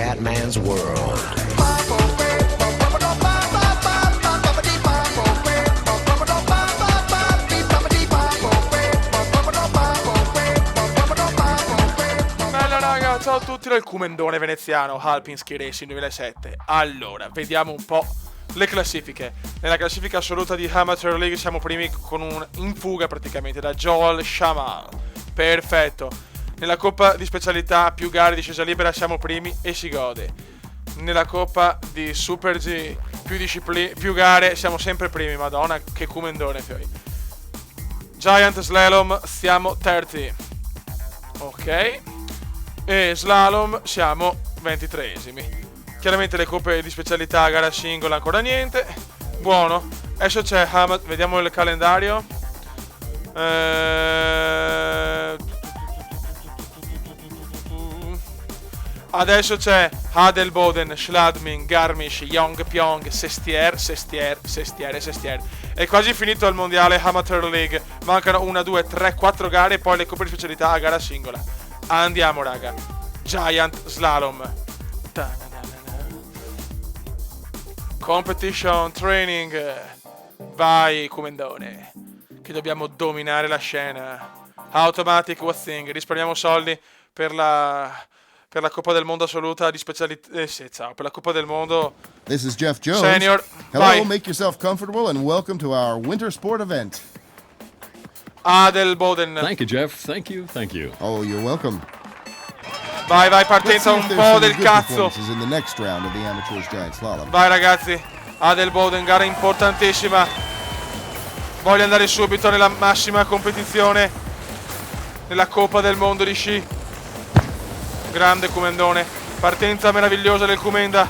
Scatman's World. Bella raga, ciao a tutti dal Cumendone veneziano Alpinski Racing 2007. Allora, vediamo un po' le classifiche. Nella classifica assoluta di Amateur League siamo primi con in fuga praticamente da Joel Shamal. Perfetto. Nella Coppa di specialità più gare di discesa libera siamo primi e si gode. Nella Coppa di Super G più gare siamo sempre primi. Madonna, che Cumendone poi. Giant Slalom siamo terzi. Ok. E Slalom siamo 23esimi. Chiaramente le coppe di specialità gara singola ancora niente. Buono. Adesso c'è Hamad. Vediamo il calendario. Adesso c'è Adelboden, Schladming, Garmisch, Yongpyong, Sestier. È quasi finito il mondiale Amateur League. Mancano 1, 2, 3, 4 gare e poi le coppe di specialità a gara singola. Andiamo raga. Giant Slalom. Competition Training. Vai Cumendone, che dobbiamo dominare la scena. Automatic Wathing. Risparmiamo soldi per la Coppa del Mondo assoluta di specialità. Ciao, per la Coppa del Mondo. This is Jeff Jones. Senior. Hello, Vai. make yourself comfortable and welcome to our winter sport event. Adelboden. Thank you, Jeff. Thank you. Oh, you're welcome. Vai, Let's partenza see if un there's po' some del good cazzo. performances in the next round of the Amateurs Giant Slalom. Vai ragazzi. Adelboden, gara importantissima. Voglio andare subito nella massima competizione, nella Coppa del Mondo di sci. Grande Cumendone. Partenza meravigliosa del Cumenda.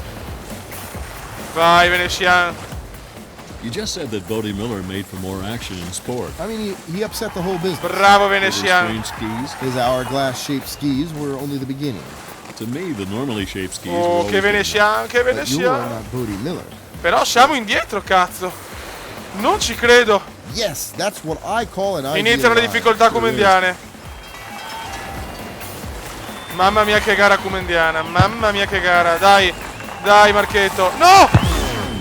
Vai Venetian. You just said that Bodie Miller made for more action in sport. I mean, he upset the whole business. Bravo With his Venetian. strange skis. His hourglass-shaped skis were only the beginning. To me, the normally shaped skis were Oh, always che good. Venetian, che But you are Venetian. not Bodie Miller. Però siamo indietro, cazzo. Non ci credo. Yes, that's what I call an idea. Iniziano le difficoltà Sure cumendiane. Mamma mia che gara cumendiana. Mamma mia che gara. Dai, dai Marchetto. No!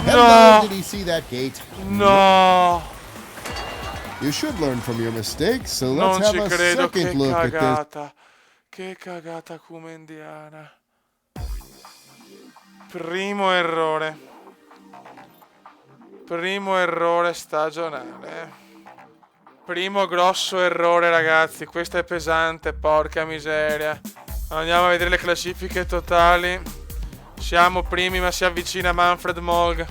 Hello, No! did he see that gate? No! You should learn from your mistakes, so Non let's ci have a credo, che second look at this. cagata. Che cagata cumendiana. Primo errore. Primo errore stagionale. Primo grosso errore ragazzi. Questo è pesante, porca miseria. Andiamo a vedere le classifiche totali. Siamo primi ma si avvicina Manfred Molg.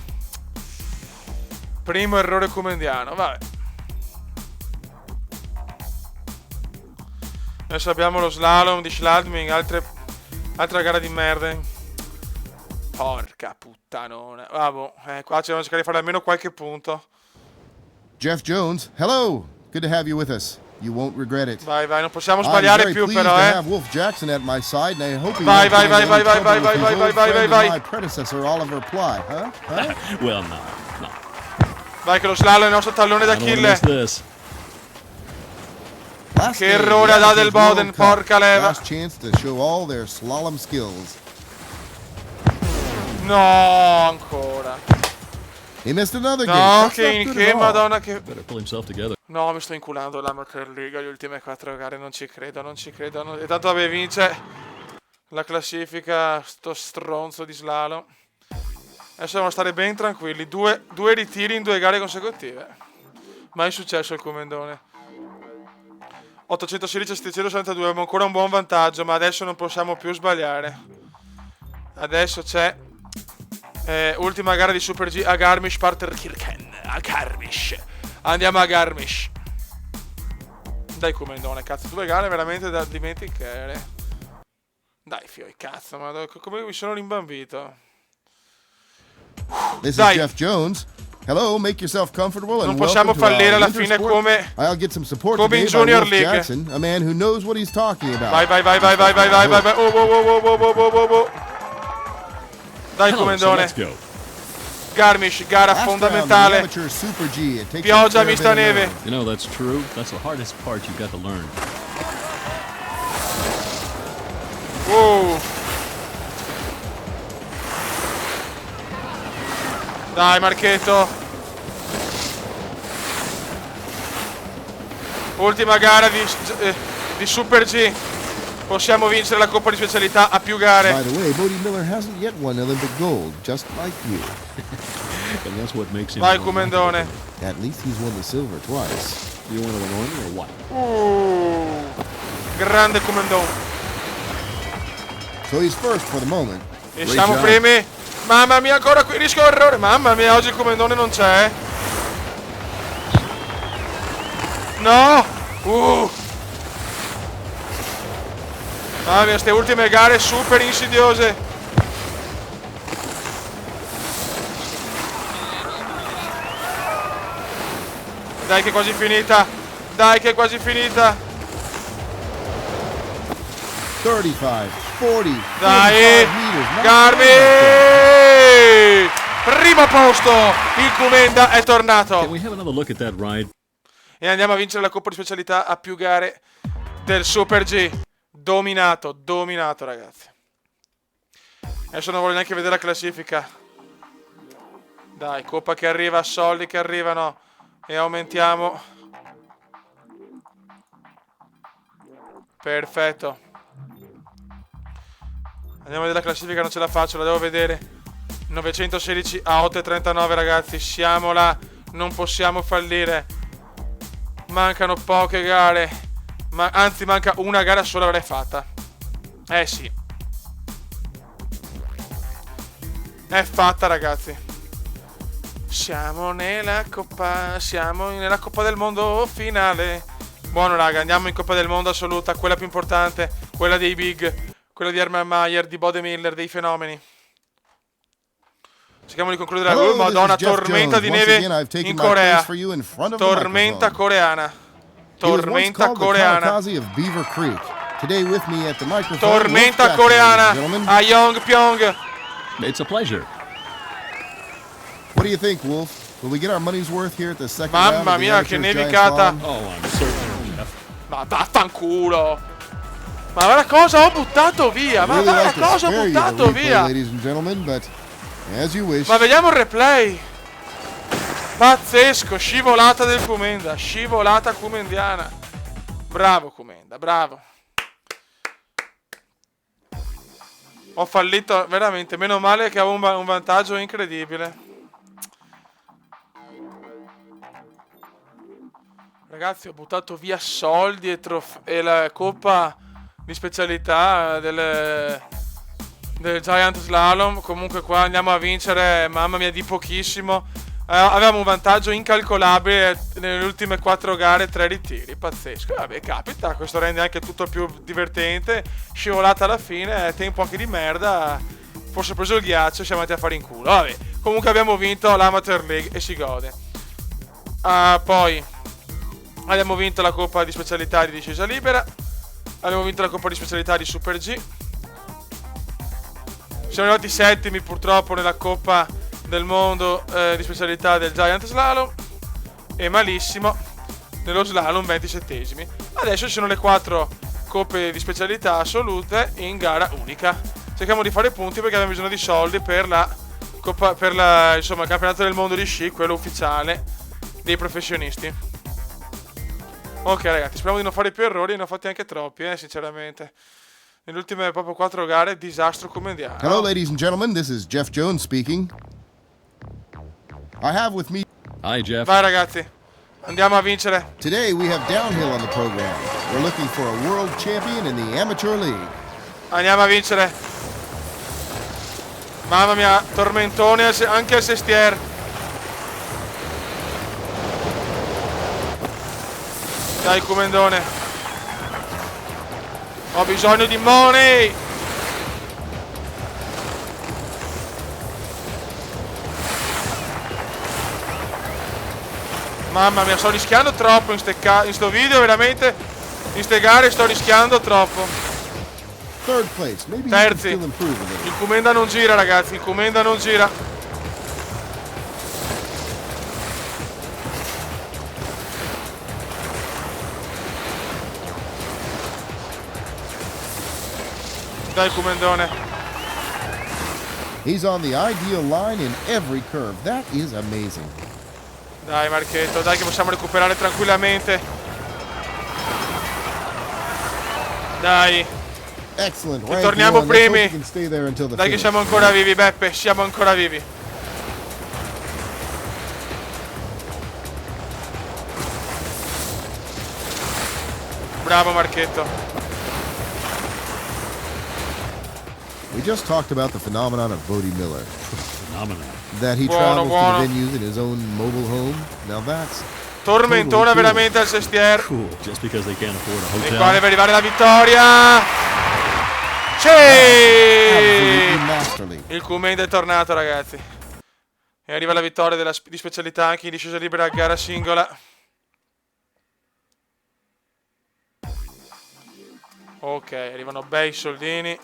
Primo errore cumendiano, vabbè. Adesso abbiamo lo slalom di Schladming, altra gara di merda. Porca puttanona. Vabbè, qua ci devono cercare di fare almeno qualche punto. Jeff Jones, hello. Good to have you with us. You won't regret it. Vai, non possiamo I'm sbagliare very più pleased però, to eh. have Wolf Jackson at my side, and I hope he Vai, won't vai, get vai, into vai, any vai, trouble vai, with vai, his vai, old vai, vai, friend vai. and my predecessor, Oliver Ply, huh? Well, no. Vai che lo slalom è il nostro tallone I don't wanna d'Achille. miss this. Last Che day of the errore ad Amateurs Adelboden, World Cup. porca leva. Last chance to show all their slalom skills. No, ancora. He missed another gate. No, That's not good che at all. madonna che... Better pull himself together. No, mi sto inculando l'Amateur League, le ultime 4 gare, non ci credo. E tanto vabbè, vince la classifica sto stronzo di slalom. Adesso devono stare ben tranquilli, due ritiri in 2 gare consecutive. Mai successo al Cumendone. 816 a 762, abbiamo ancora un buon vantaggio, ma adesso non possiamo più sbagliare. Adesso c'è ultima gara di Super G a Garmisch-Partenkirchen. A Garmisch. Andiamo a Garmisch. Dai Cumendone, cazzo, 2 gare veramente da dimenticare. Dai fioi, cazzo, ma come mi sono rimbambito. This Dai. is Jeff Jones. Hello, make yourself comfortable and Non possiamo welcome to fallire our alla winter fine sport. come I'll get some support come in today by Junior Wolf League. Jackson, a man who knows what he's talking about. Vai. Oh. Dai Hello, so Cumendone. let's go. Garmisch, gara Last round, the fondamentale. amateur Super G. It takes Pioggia, a fair mista bit of neve. nerve. You know, that's true. That's the hardest part you've got to learn. Dai, Marchetto. Ultima gara di Super G. Possiamo vincere la Coppa di Specialità a più gare. By the way, Bodie Miller hasn't yet won Olympic gold, just like you. And that's what makes him Vai, more Comendone. likable. At least he's won the silver twice. You want to win or what? Grande Comendone. So he's first for the moment. E Great siamo job. primi. Mamma mia, ancora qui rischio errore. Mamma mia, oggi il Comendone non c'è. No. Mamma mia, ste ultime gare super insidiose. Dai che è quasi finita. Dai che è quasi finita. 35, 40, Dai, 45 meters. Not Garbi! bad. Primo posto, il Comenda è Can tornato. we have another look at that ride? E andiamo a vincere la Coppa di Specialità a più gare del Super G. Dominato, dominato ragazzi. Adesso non voglio neanche vedere la classifica. Dai, Coppa che arriva, soldi che arrivano. E aumentiamo. Perfetto. Andiamo a vedere la classifica, non ce la faccio, la devo vedere. 916 a 8,39 ragazzi, siamo là, non possiamo fallire. Mancano poche gare, anzi manca una gara sola, l'avrei fatta. Sì. È fatta ragazzi. Siamo nella Coppa del Mondo finale. Buono raga, andiamo in Coppa del Mondo assoluta, quella più importante, quella dei big. Quello di Hermann Maier, di Bode Miller, dei fenomeni. Cerchiamo di concludere la Hello, Madonna, this is Jeff tormenta Jones. di Once neve again, I've taken in my Corea. place for you in front of the Tormenta microphone. coreana. He was once Tormenta called the coreana. kamikaze of Beaver Creek. Today with me at the microphone, Tormenta Wolf Jackson, ladies and coreana gentlemen. a Yongpyong. It's a pleasure. What do you think, Wolf? Will we get our money's worth here at the second round Mamma of the mia, che Amateurs Giant nevicata. Slalom? Oh, I'm certain, Jeff. Ma vaffanculo. Ma guarda cosa ho buttato via. Ma Really guarda like to cosa ho spare you the buttato replay, via. ladies and gentlemen, but as you wish. Ma vediamo il replay. Pazzesco, scivolata del Comenda. Scivolata comendiana. Bravo Comenda, bravo. Ho fallito veramente, meno male che avevo un vantaggio incredibile. Ragazzi, ho buttato via soldi e la coppa di specialità del Giant Slalom. Comunque qua andiamo a vincere, mamma mia, di pochissimo. Avevamo un vantaggio incalcolabile nelle ultime 4 gare, 3 ritiri, pazzesco. Vabbè, capita, questo rende anche tutto più divertente. Scivolata alla fine, tempo anche di merda. Forse ho preso il ghiaccio e siamo andati a fare in culo. Vabbè, comunque abbiamo vinto l'Amateur League e si gode. Poi abbiamo vinto la Coppa di Specialità di discesa libera. Abbiamo vinto la Coppa di Specialità di Super G. Siamo arrivati settimi purtroppo nella Coppa del Mondo di Specialità del Giant Slalom. E malissimo nello Slalom 27esimi. Adesso ci sono le 4 Coppe di Specialità assolute in gara unica. Cerchiamo di fare punti perché abbiamo bisogno di soldi per insomma, il campionato del mondo di sci, quello ufficiale dei professionisti. Ok ragazzi, speriamo di non fare più errori, ne ho fatti anche troppi, sinceramente. Nelle ultime proprio 4 gare, disastro comendiano. Hello, ladies and gentlemen. This is Jeff Jones speaking. I have with me Hi, Jeff. Vai ragazzi, andiamo a vincere. today. We have downhill on the program. We're looking for a world champion in the Amateur League. Andiamo a vincere. Mamma mia, tormentone anche al sestier. Dai Comendone. Ho bisogno di money. Mamma mia, sto rischiando troppo in sto video, veramente. In ste gare sto rischiando troppo. Third place. Maybe you can Terzi. still improve a little. Il Comenda non gira ragazzi, il Comenda non gira. Dai Comendone. He's on the ideal line in every curve. That is amazing. Dai Marchetto, dai che possiamo recuperare tranquillamente. Dai, Excellent. Rank torniamo one. Let's hope primi. we can stay there until the dai che finish. siamo ancora vivi Beppe, siamo ancora vivi. Bravo Marchetto. We just talked about the phenomenon of Bodie Miller. Phenomenon. That he Buono, travels buono. to the venues in his own mobile home. Now that's Tormentona totally cool. veramente al Sestier. Cool. Just because they can't afford a E hotel. qua deve arrivare la vittoria. absolutely Sì! masterly. Il Kumenda è tornato ragazzi. E arriva la vittoria di specialità anche in discesa libera a gara singola. Ok, arrivano bei soldini.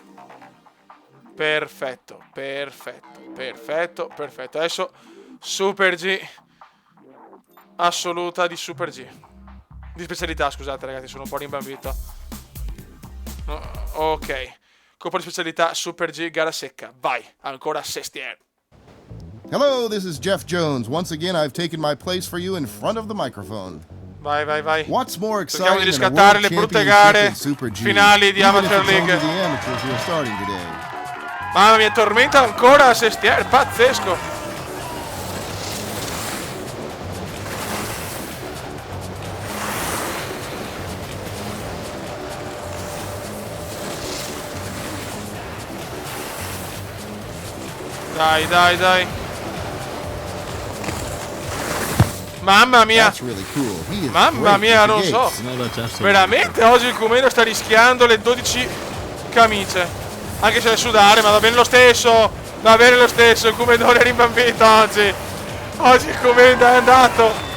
Perfetto, perfetto, perfetto, perfetto. Adesso Super G. Assoluta di Super G. Di specialità, scusate ragazzi, sono un po' rimbambito. No, ok. Coppa di specialità Super G, gara secca. Vai, ancora Sestier. Hello, this is Jeff Jones. Once again, I've taken my place for you in front of the microphone. Vai, vai, vai. What's more Cerchiamo di exciting than a riscattare world le brutte championship gare in Super G? finali di Even if Amateur it's only League. the amateurs who are starting today. Mamma mia, tormenta ancora Sestier, pazzesco. Dai, dai, dai. Mamma mia. That's really cool. He is Mamma great mia, at the non so. gates. No, that's absolutely. Veramente oggi il Kumeno sta rischiando le 12 camicie. Anche se è sudare, ma va bene lo stesso. Va bene lo stesso, il Kumendone è rimbambito oggi. Oggi il Kumendo è andato.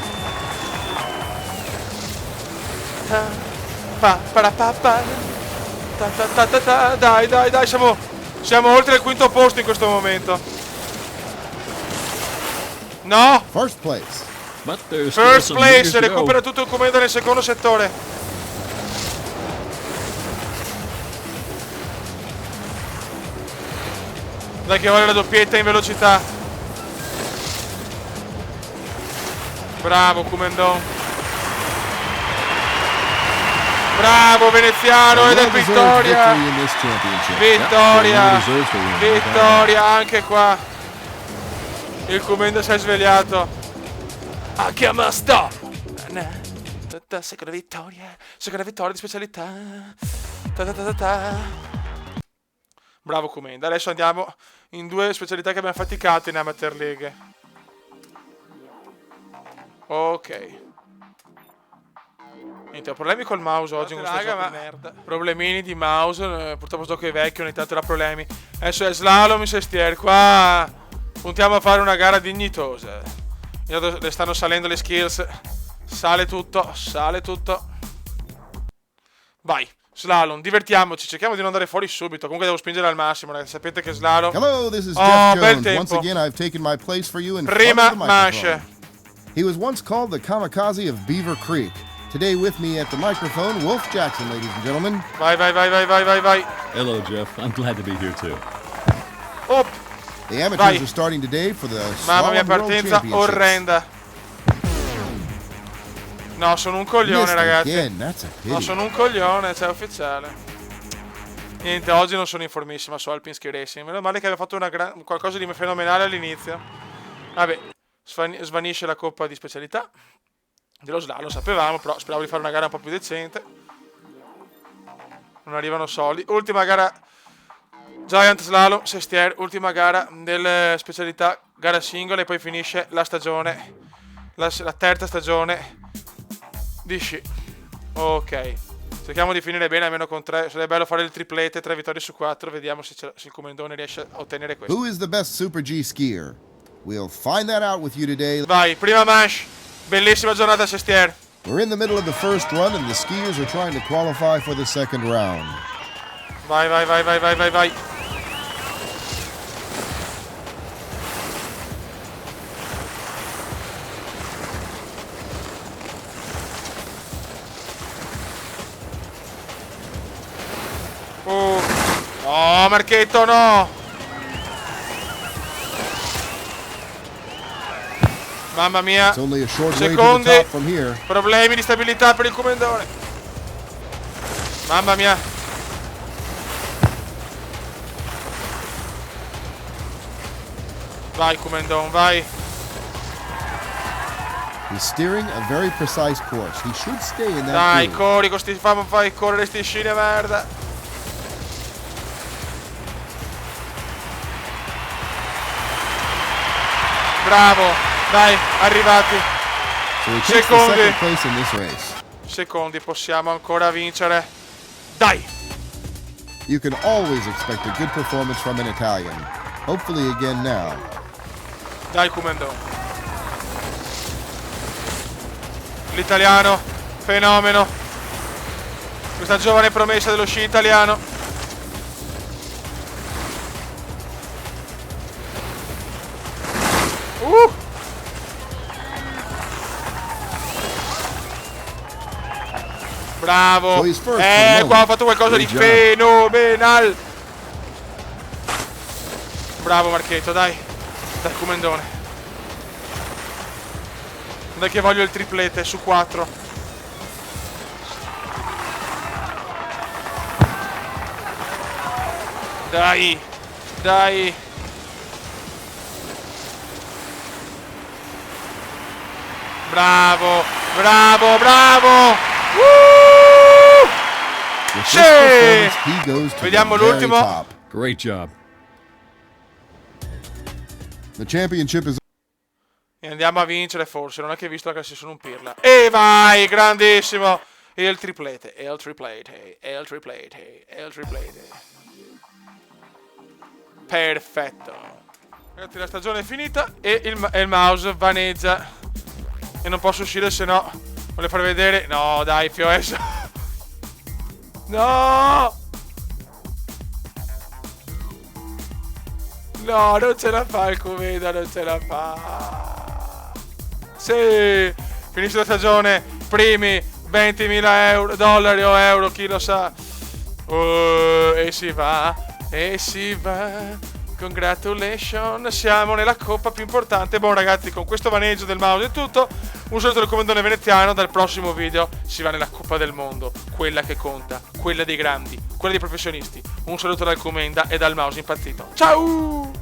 Dai, dai, dai, siamo oltre il quinto posto in questo momento. No! First place. But there's still First some meters place, to go. recupera tutto il Kumendo nel secondo settore. Dai che vuole la doppietta in velocità. Bravo Kumendon. Bravo veneziano ed è Well-deserved vittoria. victory in this championship. Vittoria. Yeah, deserves to win. Vittoria anche qua. Il Kumendo si è svegliato. Ha chiamato. Seconda vittoria di specialità. Bravo Kumenda. Adesso andiamo in due specialità che abbiamo faticato in Amateur League. Ok. Niente, ho problemi col mouse oggi in questo gioco di merda. Problemini di mouse, purtroppo gioco è vecchio, ogni tanto era problemi. Adesso è slalom in Sestier, qua puntiamo a fare una gara dignitosa. Le stanno salendo le skills. Sale tutto, sale tutto. Vai, slalom, divertiamoci, cerchiamo di non andare fuori subito. Comunque devo spingere al massimo, ragazzi. Sapete che slalom. Hello, this is Oh, Jeff bel Jones. tempo. Once again, I've taken my place for you in front Prima of the microphone. manche. He was once called the kamikaze of Beaver Creek. Today with me at the microphone, Wolf Jackson, ladies and gentlemen. Vai, vai, vai, vai, vai, vai, vai. Hello, Jeff. I'm glad to be here too. Op. The amateurs Vai. are starting today for the Mamma mia, Slalom World partenza Championships. orrenda. No, sono un coglione, Missed ragazzi. again. That's a pity. No, sono un coglione, cioè ufficiale. Niente, oggi non sono informissima su Alpinski Racing. Meno male che aveva fatto qualcosa di fenomenale all'inizio. Vabbè, svanisce la coppa di specialità. Dello slalom, sapevamo, però speravo di fare una gara un po' più decente. Non arrivano soldi. Ultima gara Giant Slalom, Sestier, ultima gara delle specialità, gara singola, e poi finisce la stagione, la terza stagione di sci. Ok, cerchiamo di finire bene almeno con 3. Sarebbe bello fare il triplete, 3 vittorie su 4. Vediamo se il Kumendone riesce a ottenere questo. Who is the best Super G skier? We'll find that out with you today. Vai, prima manche. Bellissima giornata a Sestier. We're in the middle of the first run and the skiers are trying to qualify for the second round. Vai, vai, vai, vai, vai, vai, vai. No, Marchetto, no. Mamma mia. It's only a short way to the Secondi. top from here. Problemi di stabilità per il comandone. Mamma mia. Vai comandone, vai. He's steering a very precise course. He should stay in that Dai, groove. corri con sti fai correre sti scene merda. Bravo, dai, arrivati. So he takes the Secondi. second place in this race. Secondi, possiamo ancora vincere. Dai. You can always expect a good performance from an Italian. Hopefully again now. Dai comandone. L'italiano, fenomeno. Questa giovane promessa dello sci italiano. Bravo. So he's first for the moment. Qua ha fatto qualcosa di Great job. fenomenal. Bravo Marchetto, dai. Dai comandone. Dai che voglio il triplete su 4. Dai. Dai. Bravo. Bravo, bravo. With Sì. this performance, he goes to Vediamo the very l'ultimo. top. Great job. The championship is E andiamo a vincere forse, non è che hai visto la classifica, sono un pirla. E vai, grandissimo! E il triplete, e il triplete, e il triplete, e il triplete. Perfetto. Ragazzi, la stagione è finita e il mouse vaneggia. E non posso uscire, se no voglio far vedere. No, dai, Fioes. No! No, non ce la fa il Cumeda, non ce la fa. Sì, finisce la stagione, primi 20.000 euro, dollari o euro, chi lo sa. E si va, e si va. Congratulations, siamo nella coppa più importante. Buon ragazzi, con questo maneggio del mouse è tutto. Un saluto dal comandone veneziano. Dal prossimo video si va nella Coppa del Mondo, quella che conta, quella dei grandi, quella dei professionisti. Un saluto dal Comenda e dal mouse impazzito. Ciao!